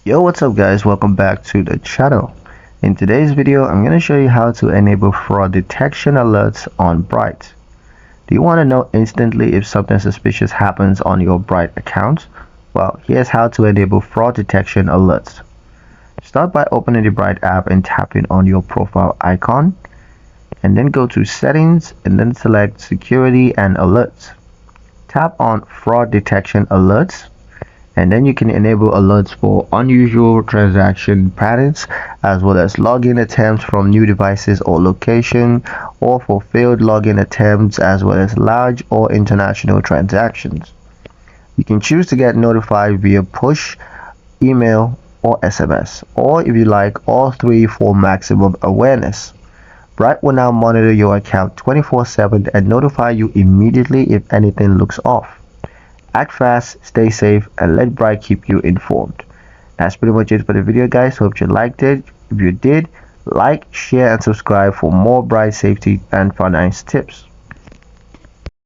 Yo, what's up guys, welcome back to the channel. In today's video I'm going to show you how to enable fraud detection alerts on Bright. Do you want to know instantly if something suspicious happens on your Bright account? Well, here's how to enable fraud detection alerts. Start by opening the Bright app and tapping on your profile icon, and then go to settings and then select security and alerts. Tap on fraud detection alerts, and then you can enable alerts for unusual transaction patterns, as well as login attempts from new devices or location, or for failed login attempts, as well as large or international transactions. You can choose to get notified via push, email, or SMS, or if you like, all three for maximum awareness. Bright will now monitor your account 24/7 and notify you immediately if anything looks off. Act fast, stay safe, and let Bright keep you informed. That's pretty much it for the video guys. Hope you liked it. If you did, like, share, and subscribe for more Bright safety and finance tips.